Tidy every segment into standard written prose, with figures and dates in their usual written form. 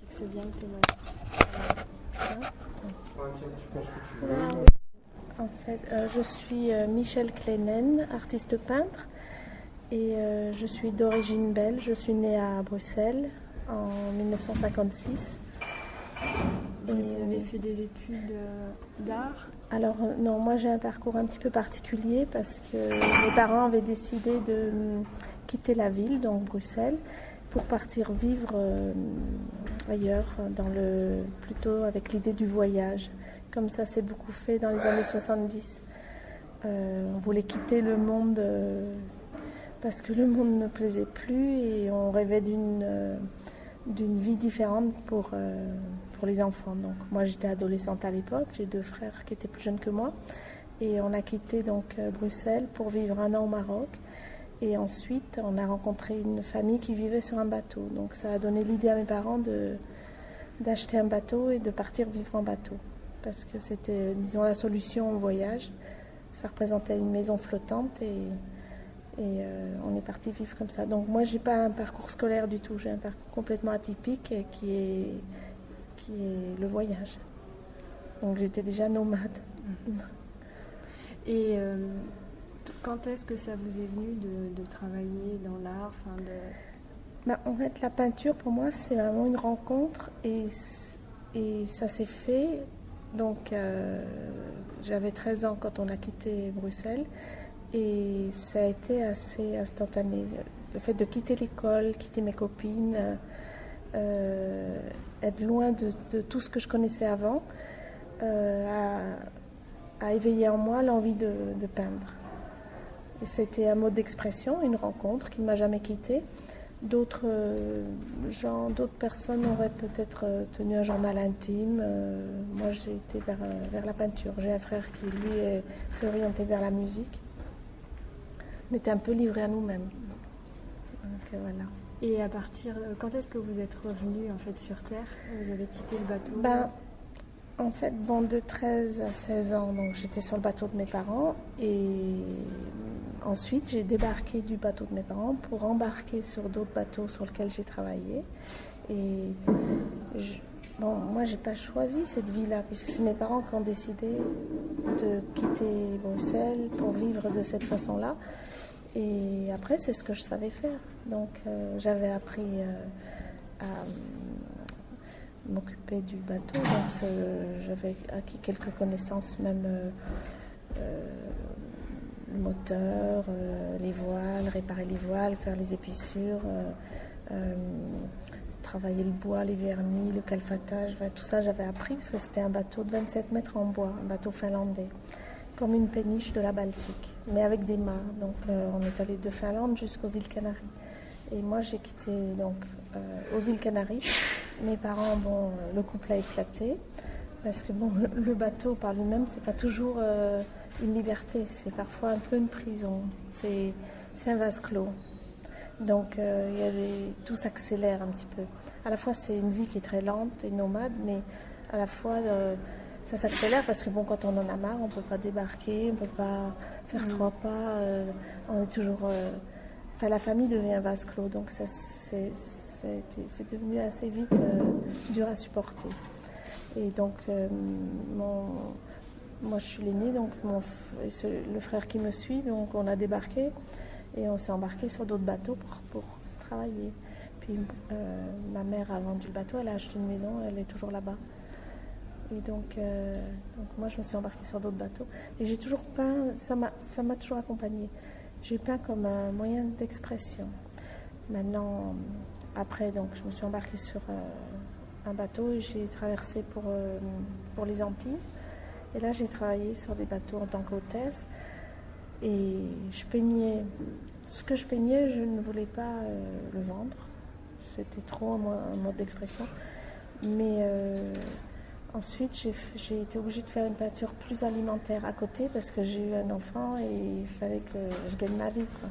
c'est bien le témoin. Tu penses que tu veux. Ah, oui. En fait, je suis Michèle Clénen, artiste peintre, et je suis d'origine belge. Je suis née à Bruxelles en 1956. Vous avez fait des études d'art? Alors non, moi j'ai un parcours un petit peu particulier parce que mes parents avaient décidé de quitter la ville, donc Bruxelles, pour partir vivre ailleurs, plutôt avec l'idée du voyage. Comme ça s'est beaucoup fait dans les années 70. On voulait quitter le monde parce que le monde ne plaisait plus et on rêvait d'une vie différente pour les enfants. Donc moi j'étais adolescente à l'époque, j'ai 2 frères qui étaient plus jeunes que moi et on a quitté donc Bruxelles pour vivre 1 an au Maroc et ensuite on a rencontré une famille qui vivait sur un bateau. Donc ça a donné l'idée à mes parents d'acheter un bateau et de partir vivre en bateau parce que c'était, disons, la solution au voyage. Ça représentait une maison flottante et on est parti vivre comme ça. Donc moi j'ai pas un parcours scolaire du tout, j'ai un parcours complètement atypique qui est le voyage. Donc j'étais déjà nomade. Et quand est-ce que ça vous est venu de travailler dans l'art, En fait, la peinture pour moi c'est vraiment une rencontre et ça s'est fait. Donc j'avais 13 ans quand on a quitté Bruxelles et ça a été assez instantané. Le fait de quitter l'école, quitter mes copines, être loin de tout ce que je connaissais avant, a éveillé en moi l'envie de peindre. Et c'était un mode d'expression, une rencontre qui ne m'a jamais quittée. D'autres personnes auraient peut-être tenu un journal intime. Moi, j'ai été vers la peinture. J'ai un frère qui, lui, s'est orienté vers la musique. On était un peu livrés à nous-mêmes. Donc, voilà. Et quand est-ce que vous êtes revenu en fait sur Terre? Vous avez quitté le bateau? En fait, de 13 à 16 ans, donc j'étais sur le bateau de mes parents et ensuite j'ai débarqué du bateau de mes parents pour embarquer sur d'autres bateaux sur lesquels j'ai travaillé. Et moi j'ai pas choisi cette vie-là puisque c'est mes parents qui ont décidé de quitter Bruxelles pour vivre de cette façon-là. Et après c'est ce que je savais faire. Donc j'avais appris à m'occuper du bateau, donc j'avais acquis quelques connaissances, même le moteur, les voiles, réparer les voiles, faire les épissures, travailler le bois, les vernis, le calfatage, tout ça j'avais appris parce que c'était un bateau de 27 mètres en bois, un bateau finlandais, comme une péniche de la Baltique, mais avec des mâts. Donc on est allé de Finlande jusqu'aux îles Canaries. Et moi j'ai quitté donc aux îles Canaries. Mes parents, le couple a éclaté parce que le bateau par lui-même, c'est pas toujours une liberté, c'est parfois un peu une prison. C'est un vase clos. Donc tout s'accélère un petit peu. À la fois c'est une vie qui est très lente et nomade, mais à la fois ça s'accélère parce que quand on en a marre, on peut pas débarquer, on peut pas faire 3 pas. On est toujours. La famille devient un vase clos, donc ça c'est devenu assez vite dur à supporter. Et donc, moi je suis l'aînée, donc le frère qui me suit, donc on a débarqué et on s'est embarqué sur d'autres bateaux pour travailler. Puis ma mère a vendu le bateau, elle a acheté une maison, elle est toujours là-bas. Et donc moi je me suis embarquée sur d'autres bateaux. Et j'ai toujours peint, ça m'a toujours accompagnée. J'ai peint comme un moyen d'expression. Maintenant, après, donc, je me suis embarquée sur un bateau et j'ai traversé pour les Antilles. Et là, j'ai travaillé sur des bateaux en tant qu'hôtesse. Et je peignais. Ce que je peignais, je ne voulais pas le vendre. C'était trop un mode d'expression. Mais ensuite, j'ai été obligée de faire une peinture plus alimentaire à côté parce que j'ai eu un enfant et il fallait que je gagne ma vie, quoi.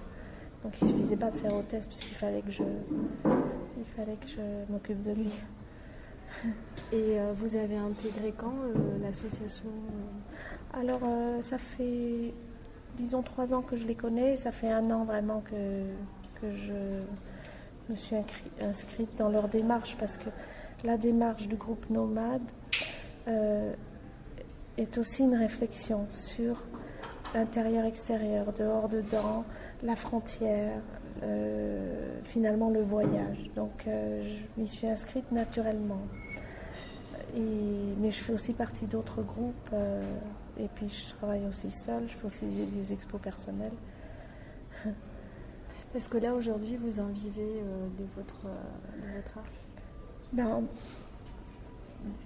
Donc il ne suffisait pas de faire hôtesse puisqu'il fallait que je m'occupe de lui. Et vous avez intégré quand l'association Alors ça fait, disons, 3 ans que je les connais. Ça fait 1 an vraiment que je me suis inscrite dans leur démarche parce que la démarche du groupe Nomade est aussi une réflexion sur l'intérieur-extérieur, dehors-dedans, la frontière, finalement le voyage. Donc je m'y suis inscrite naturellement. Mais je fais aussi partie d'autres groupes et puis je travaille aussi seule, je fais aussi des expos personnelles. Parce que là aujourd'hui vous en vivez de votre art. Ben,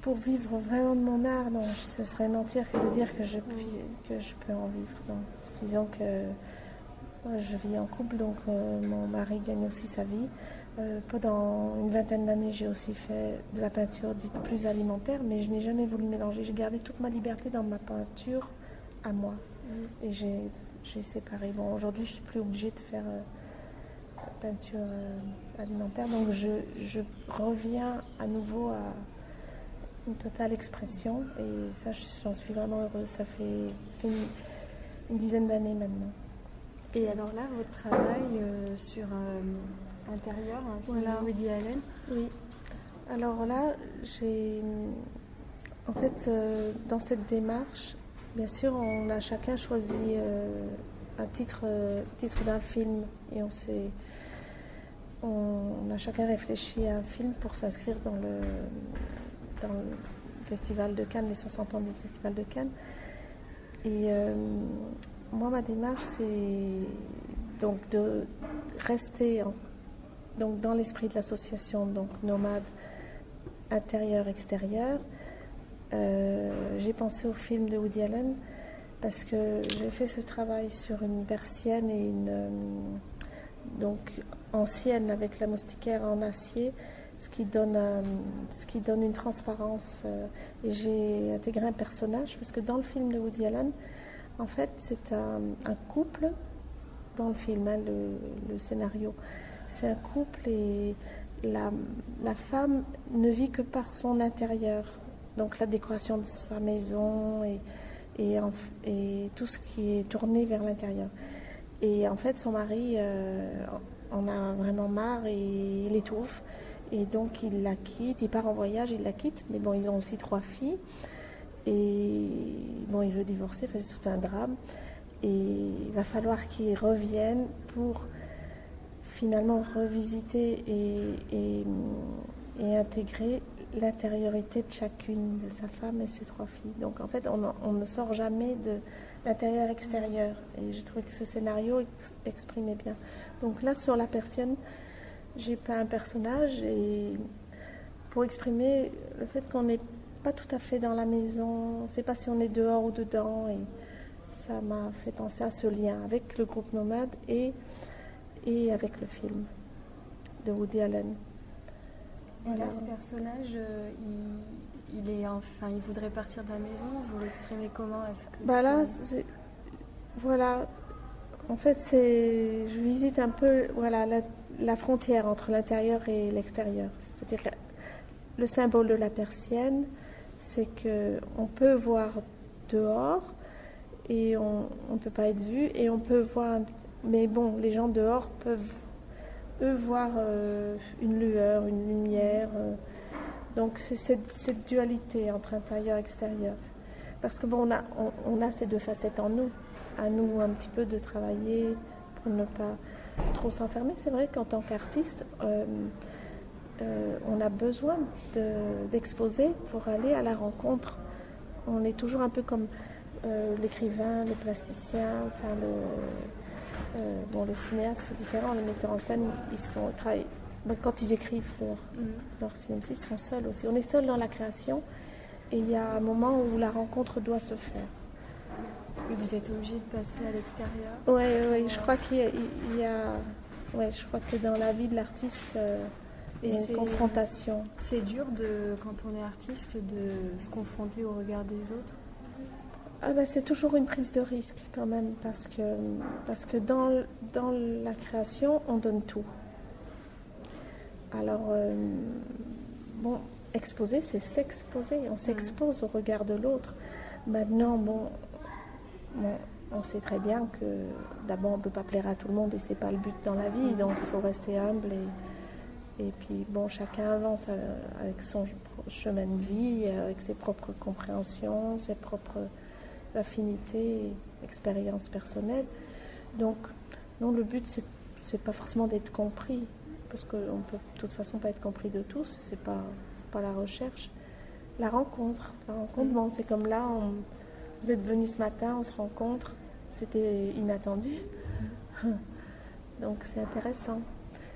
pour vivre vraiment de mon art, non, ce serait mentir que de dire que je peux en vivre. Non. Disons que moi, je vis en couple, donc mon mari gagne aussi sa vie. Pendant une vingtaine d'années, j'ai aussi fait de la peinture dite plus alimentaire, mais je n'ai jamais voulu mélanger. J'ai gardé toute ma liberté dans ma peinture à moi. Et j'ai séparé. Bon, aujourd'hui, je ne suis plus obligée de faire peinture alimentaire, donc je reviens à nouveau à une totale expression, et ça, j'en suis vraiment heureuse. Ça fait une dizaine d'années maintenant. Et alors là, votre travail sur intérieur, un film de Woody Allen. Oui. Alors là, en fait, dans cette démarche, bien sûr, on a chacun choisi un titre d'un film, et on a chacun réfléchi à un film pour s'inscrire dans le Festival de Cannes, les 60 ans du Festival de Cannes. Et moi, ma démarche, c'est donc de rester donc dans l'esprit de l'association, donc Nomade, intérieur-extérieur. J'ai pensé au film de Woody Allen parce que j'ai fait ce travail sur une persienne et donc ancienne avec la moustiquaire en acier, ce qui donne une transparence. Et j'ai intégré un personnage parce que dans le film de Woody Allen, en fait, c'est un couple dans le film, hein, le scénario. C'est un couple et la femme ne vit que par son intérieur. Donc la décoration de sa maison et tout ce qui est tourné vers l'intérieur. Et en fait, son mari en a vraiment marre et il étouffe. Et donc il la quitte, il part en voyage, il la quitte. Mais bon, ils ont aussi 3 filles. Et bon, il veut divorcer, c'est tout un drame. Et il va falloir qu'il revienne pour finalement revisiter et intégrer l'intériorité de chacune de sa femme et ses 3 filles. Donc en fait, on ne sort jamais de l'intérieur-extérieur. Et j'ai trouvé que ce scénario exprimait bien. Donc là, sur la persienne, j'ai peint un personnage et pour exprimer le fait qu'on n'est pas tout à fait dans la maison, on ne sait pas si on est dehors ou dedans. Et ça m'a fait penser à ce lien avec le groupe Nomade et avec le film de Woody Allen. Et là, ce personnage, il voudrait partir de la maison. Vous l'exprimez comment? Voilà. En fait, je visite un peu la frontière entre l'intérieur et l'extérieur. C'est-à-dire que le symbole de la persienne, c'est qu'on peut voir dehors et on ne peut pas être vu et on peut voir. Mais bon, les gens dehors peuvent eux voir une lueur, une lumière. Donc c'est cette dualité entre intérieur et extérieur. Parce que bon, on a ces 2 facettes en nous. À nous un petit peu de travailler pour ne pas trop s'enfermer. C'est vrai qu'en tant qu'artiste, on a besoin d'exposer pour aller à la rencontre. On est toujours un peu comme l'écrivain, le plasticien, enfin les cinéastes, c'est différent. Les metteurs en scène, quand ils écrivent leur synopsis, ils sont seuls aussi. On est seul dans la création et il y a un moment où la rencontre doit se faire. Et vous êtes obligé de passer à l'extérieur? Oui, je crois qu'il y a... Ouais, je crois que dans la vie de l'artiste, il y a une confrontation. C'est dur, quand on est artiste, de se confronter au regard des autres? C'est toujours une prise de risque quand même, parce que dans la création, on donne tout. Alors, exposer, c'est s'exposer. On s'expose au regard de l'autre. Maintenant, on sait très bien que d'abord, on ne peut pas plaire à tout le monde et ce n'est pas le but dans la vie. Donc, il faut rester humble Et puis, bon, chacun avance avec son chemin de vie, avec ses propres compréhensions, ses propres affinités, expériences personnelles. Donc, non, le but, c'est pas forcément d'être compris, parce qu'on peut de toute façon pas être compris de tous, c'est pas la recherche. La rencontre, bon, c'est comme là, vous êtes venus ce matin, on se rencontre, c'était inattendu. Donc, c'est intéressant.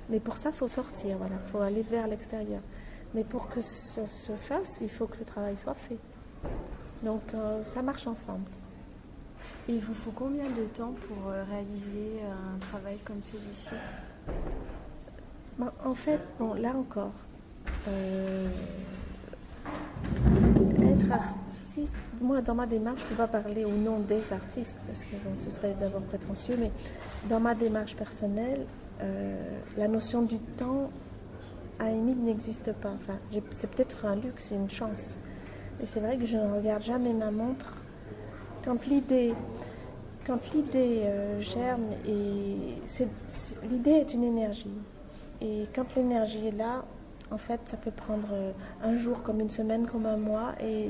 Mais pour ça, il faut sortir, voilà, il faut aller vers l'extérieur. Mais pour que ça se fasse, il faut que le travail soit fait. Donc, ça marche ensemble. Et il vous faut combien de temps pour réaliser un travail comme celui-ci ? Ben, en fait, bon, là encore, être artiste, moi, dans ma démarche, je ne peux pas parler au nom des artistes, parce que bon, ce serait d'abord prétentieux, mais dans ma démarche personnelle, la notion du temps, à la limite, n'existe pas. Enfin, c'est peut-être un luxe, c'est une chance. Mais c'est vrai que je ne regarde jamais ma montre. Quand l'idée germe, l'idée est une énergie. Et quand l'énergie est là, en fait, ça peut prendre un jour comme une semaine, comme un mois, et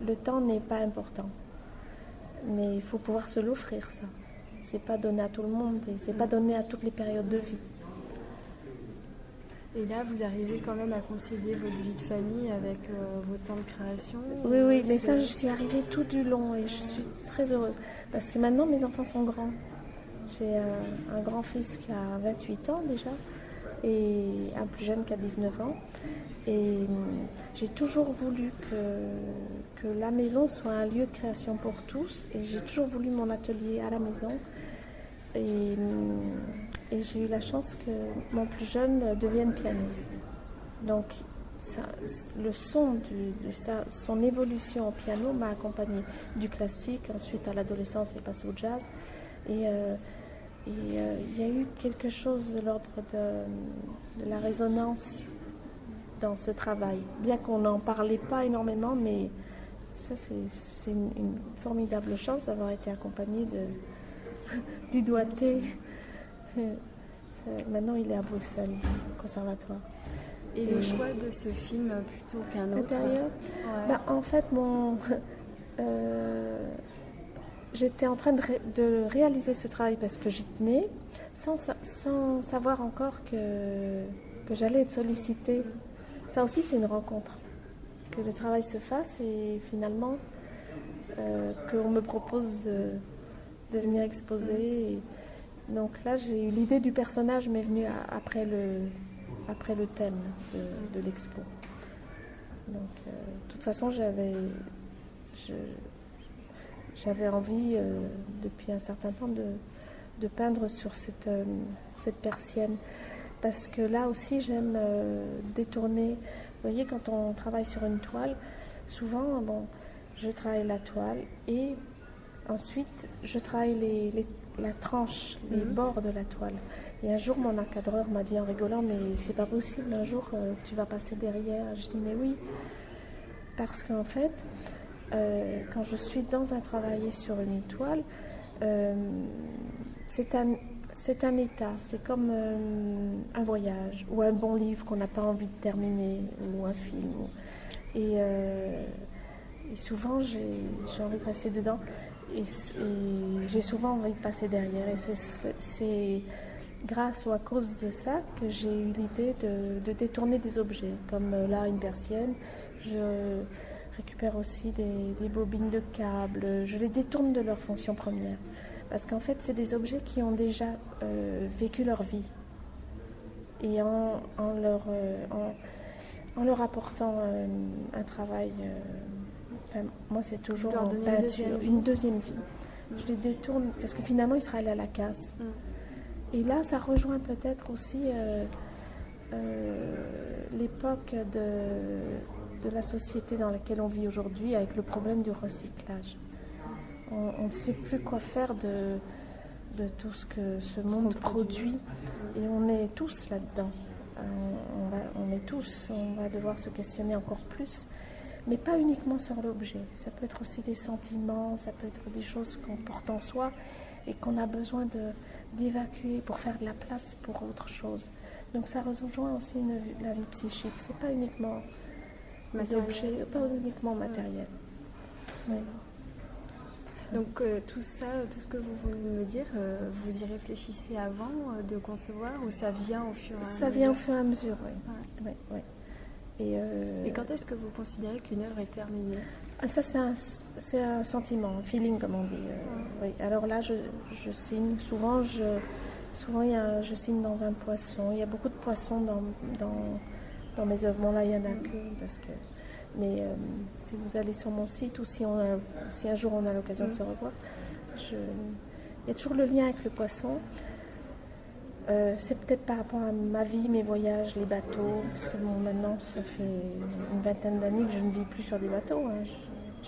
le temps n'est pas important. Mais il faut pouvoir se l'offrir, ça. C'est pas donné à tout le monde et c'est pas donné à toutes les périodes de vie. Et là, vous arrivez quand même à concilier votre vie de famille avec vos temps de création ? Oui, mais ça, je suis arrivée tout du long et je suis très heureuse. Parce que maintenant, mes enfants sont grands. J'ai un grand-fils qui a 28 ans déjà et un plus jeune qui a 19 ans. Et j'ai toujours voulu que la maison soit un lieu de création pour tous. Et j'ai toujours voulu mon atelier à la maison. Et j'ai eu la chance que mon plus jeune devienne pianiste. Donc, le son son évolution au piano m'a accompagnée du classique, ensuite à l'adolescence, il est passé au jazz. Et il y a eu quelque chose de l'ordre de la résonance dans ce travail. Bien qu'on n'en parlait pas énormément, mais ça, c'est une formidable chance d'avoir été accompagnée du doigté. Maintenant, il est à Bruxelles, au conservatoire. Et le choix de ce film plutôt qu'un autre intérieur, en fait, j'étais en train de réaliser ce travail parce que j'y tenais, sans savoir encore que j'allais être sollicitée. Ça aussi, c'est une rencontre. Que le travail se fasse et finalement, qu'on me propose de venir exposer. Donc là, j'ai eu l'idée du personnage, m'est venue après le thème de l'expo. Donc, de toute façon, j'avais envie, depuis un certain temps, de peindre sur cette persienne. Parce que là aussi, j'aime détourner. Vous voyez, quand on travaille sur une toile, souvent, je travaille la toile et ensuite, je travaille la tranche, les bords de la toile. Et un jour, mon encadreur m'a dit en rigolant, mais c'est pas possible, un jour, tu vas passer derrière. Je dis, mais oui, parce qu'en fait, quand je suis dans un travail sur une toile, c'est un état, c'est comme un voyage ou un bon livre qu'on n'a pas envie de terminer ou un film. Et souvent, j'ai envie de rester dedans et j'ai souvent envie de passer derrière. Et c'est grâce ou à cause de ça que j'ai eu l'idée de détourner des objets, comme là une persienne. Je récupère aussi des bobines de câbles, je les détourne de leur fonction première. Parce qu'en fait, c'est des objets qui ont déjà vécu leur vie. Et en leur apportant un travail, moi c'est toujours en peinture, une deuxième vie. Je les détourne, parce que finalement, ils seraient allés à la casse. Et là, ça rejoint peut-être aussi l'époque de la société dans laquelle on vit aujourd'hui, avec le problème du recyclage. On ne sait plus quoi faire de tout ce que ce monde produit. Et on est tous là-dedans. On va devoir se questionner encore plus. Mais pas uniquement sur l'objet. Ça peut être aussi des sentiments, ça peut être des choses qu'on porte en soi et qu'on a besoin d'évacuer pour faire de la place pour autre chose. Donc ça rejoint aussi la vie psychique. C'est pas uniquement les objets, pas uniquement matériel. Oui. Donc tout ça, tout ce que vous voulez me dire, vous y réfléchissez avant de concevoir ou ça vient au fur et à mesure? Ça vient au fur et à mesure, oui. Ouais. Oui, oui. Et quand est-ce que vous considérez qu'une œuvre est terminée? Ça, c'est un sentiment, un feeling, comme on dit. Oui. Alors là, je signe. Souvent, je signe dans un poisson. Il y a beaucoup de poissons dans mes œuvres. Bon, là, il n'y en a que parce que... Mais si vous allez sur mon site ou si un jour on a l'occasion de se revoir, il y a toujours le lien avec le poisson. C'est peut-être par rapport à ma vie, mes voyages, les bateaux, parce que maintenant ça fait une vingtaine d'années que je ne vis plus sur des bateaux. Hein.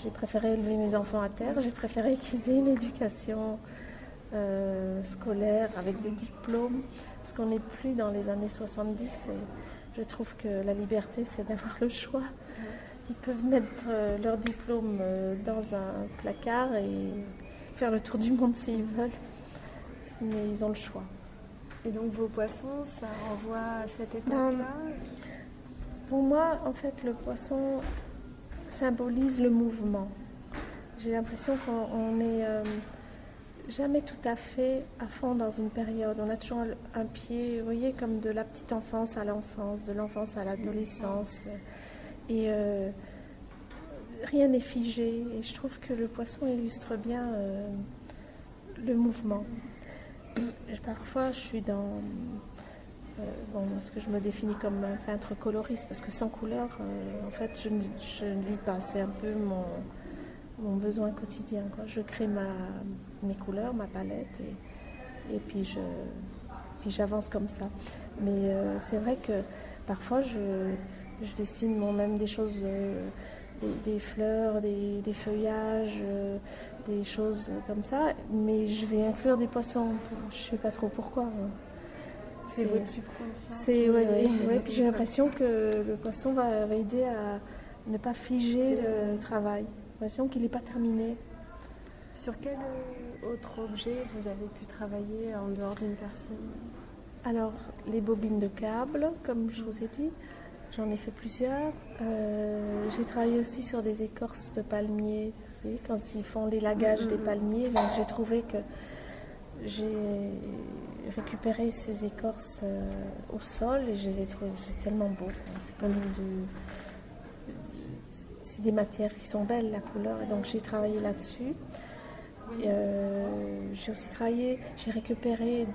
J'ai préféré élever mes enfants à terre, j'ai préféré qu'ils aient une éducation scolaire avec des diplômes, parce qu'on n'est plus dans les années 70 et je trouve que la liberté c'est d'avoir le choix. Ils peuvent mettre leur diplôme dans un placard et faire le tour du monde s'ils veulent, mais ils ont le choix. Et donc vos poissons, ça renvoie à cette époque-là? Pour moi, en fait, le poisson symbolise le mouvement. J'ai l'impression qu'on n'est jamais tout à fait à fond dans une période. On a toujours un pied, vous voyez, comme de la petite enfance à l'enfance, de l'enfance à l'adolescence. Et rien n'est figé. Et je trouve que le poisson illustre bien le mouvement. Parfois, je suis dans... parce que je me définis comme un peintre coloriste, parce que sans couleur, en fait, je ne vis pas. C'est un peu mon besoin quotidien, quoi. Je crée mes couleurs, ma palette, et puis j'avance comme ça. Mais c'est vrai que parfois, je dessine moi-même des choses, des fleurs, des feuillages, des choses comme ça, mais je vais inclure des poissons. Je ne sais pas trop pourquoi. C'est votre subconscient. Oui. Puis j'ai l'impression que le poisson va aider à ne pas figer le travail. J'ai l'impression qu'il n'est pas terminé. Sur quel autre objet vous avez pu travailler en dehors d'une personne? Alors, les bobines de câbles, comme je vous ai dit, j'en ai fait plusieurs. J'ai travaillé aussi sur des écorces de palmiers, vous savez, quand ils font l'élagage des palmiers. Donc j'ai trouvé que j'ai récupéré ces écorces au sol et je les ai trouvées, c'est tellement beau. C'est comme c'est des matières qui sont belles, la couleur, et donc j'ai travaillé là-dessus. J'ai aussi j'ai récupéré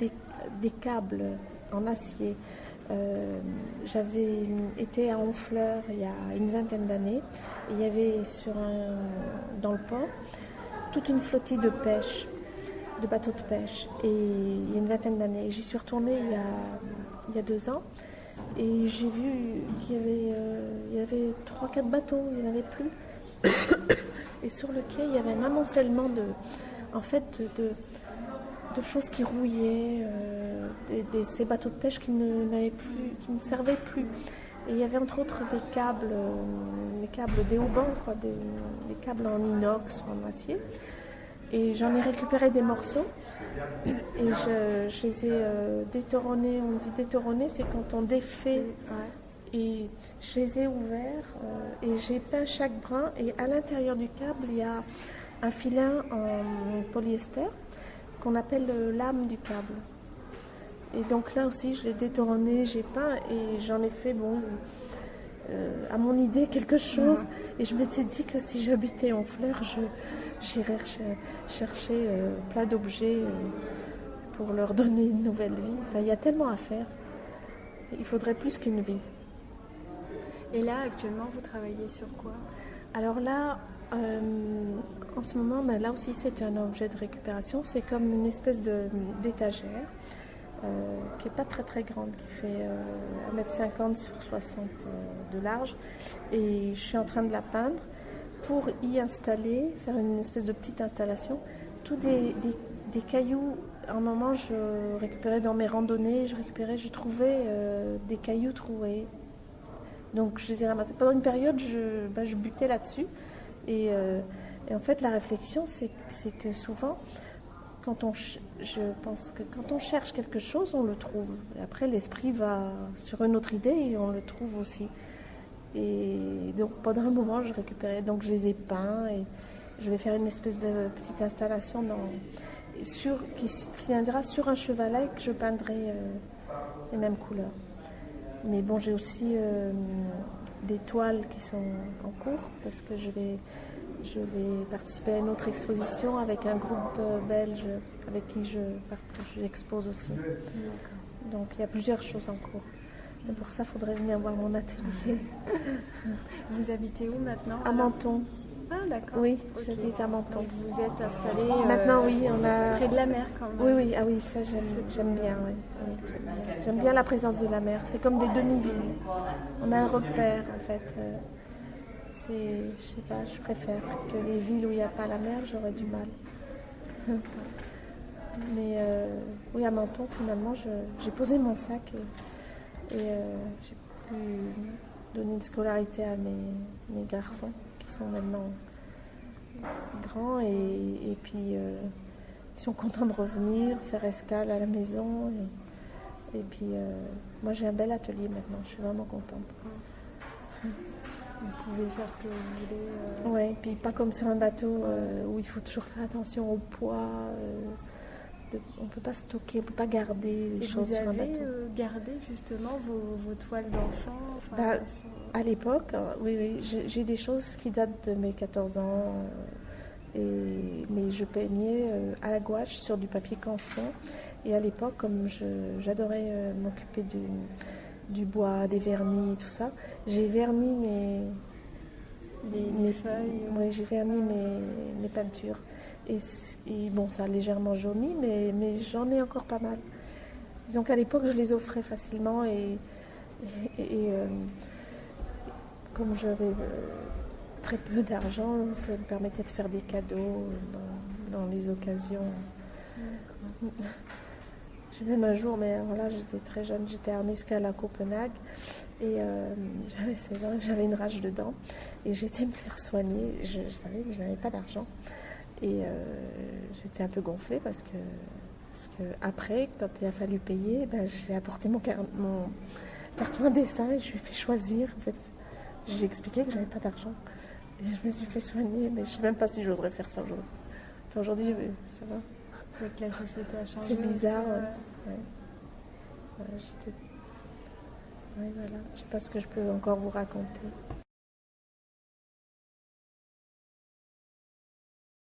des câbles en acier. J'avais été à Honfleur il y a une vingtaine d'années et il y avait dans le port toute une flottille de pêche, de bateaux de pêche, et il y a une vingtaine d'années. Et j'y suis retournée il y a 2 ans et j'ai vu qu'il y avait 3-4 bateaux, il n'y en avait plus. Et sur le quai, il y avait un amoncellement de choses qui rouillaient, ces bateaux de pêche qui ne servaient plus. Et il y avait entre autres des câbles déhobants, des câbles en inox, en acier. Et j'en ai récupéré des morceaux et je les ai détoronnés. On dit détoronner, c'est quand on défait. Et je les ai ouverts et j'ai peint chaque brin. Et à l'intérieur du câble, il y a un filin en polyester qu'on appelle l'âme du câble. Et donc là aussi, je l'ai détourné, j'ai peint et j'en ai fait, à mon idée, quelque chose. Et je m'étais dit que si j'habitais Honfleur, j'irais chercher plein d'objets pour leur donner une nouvelle vie. Enfin, il y a tellement à faire. Il faudrait plus qu'une vie. Et là, actuellement, vous travaillez sur quoi? Alors là, en ce moment, là aussi, c'est un objet de récupération. C'est comme une espèce d'étagère qui n'est pas très très grande, qui fait 1,50 m sur 60 de large. Et je suis en train de la peindre pour y installer, faire une espèce de petite installation, tous des cailloux. À un moment, je récupérais dans mes randonnées, je trouvais des cailloux troués. Donc je les ai ramassés. Pendant une période, je butais là-dessus. Et en fait, la réflexion, c'est que souvent, je pense que quand on cherche quelque chose, on le trouve. Et après, l'esprit va sur une autre idée et on le trouve aussi. Et donc, pendant un moment, je récupérais. Donc, je les ai peints et je vais faire une espèce de petite installation qui viendra sur un chevalet que je peindrai les mêmes couleurs. Mais bon, j'ai aussi des toiles qui sont en cours parce que je vais participer à une autre exposition avec un groupe belge avec qui j'expose aussi. Donc il y a plusieurs choses en cours. Et pour ça, il faudrait venir voir mon atelier. Vous habitez où maintenant? À Menton. Ah d'accord. Oui, Ok. j'habite à Menton. Donc vous êtes installé Maintenant, oui, on a... près de la mer quand même. Oui, ah oui, ça j'aime bien, oui. Oui, j'aime bien. J'aime bien la présence de la mer. C'est comme des demi-villes. On a un repère, en fait. Je sais pas, je préfère que les villes où il n'y a pas la mer, j'aurais du mal. Mais oui, à Menton, finalement, j'ai posé mon sac et j'ai pu donner une scolarité à mes garçons qui sont maintenant grands et puis ils sont contents de revenir, faire escale à la maison. Et puis moi, j'ai un bel atelier maintenant, je suis vraiment contente. Vous pouvez faire ce que vous voulez. Ouais, puis pas comme sur un bateau où il faut toujours faire attention au poids. On ne peut pas stocker, on ne peut pas garder les choses sur un bateau. Vous avez gardé justement vos toiles d'enfants À l'époque, oui, j'ai des choses qui datent de mes 14 ans. Mais je peignais à la gouache sur du papier canson. Et à l'époque, comme j'adorais m'occuper du bois, des vernis, tout ça, j'ai verni mes feuilles. Oui, j'ai verni mes peintures. Et bon, ça a légèrement jauni, mais j'en ai encore pas mal. Disons qu'à l'époque, je les offrais facilement et comme j'avais très peu d'argent, ça me permettait de faire des cadeaux dans les occasions. J'ai même un jour, mais voilà, j'étais très jeune, j'étais à Arnescal à Copenhague et j'avais 16 ans, j'avais une rage de dents et j'étais me faire soigner. Je savais que je n'avais pas d'argent et j'étais un peu gonflée parce que après, quand il a fallu payer, j'ai apporté mon carton à dessin et je lui ai fait choisir. En fait, j'ai expliqué que je n'avais pas d'argent et je me suis fait soigner, mais je ne sais même pas si j'oserais faire ça aujourd'hui. Enfin, aujourd'hui, ça va. C'est vrai que la société a changé. C'est bizarre. Aussi, voilà, je ne sais pas ce que je peux encore vous raconter.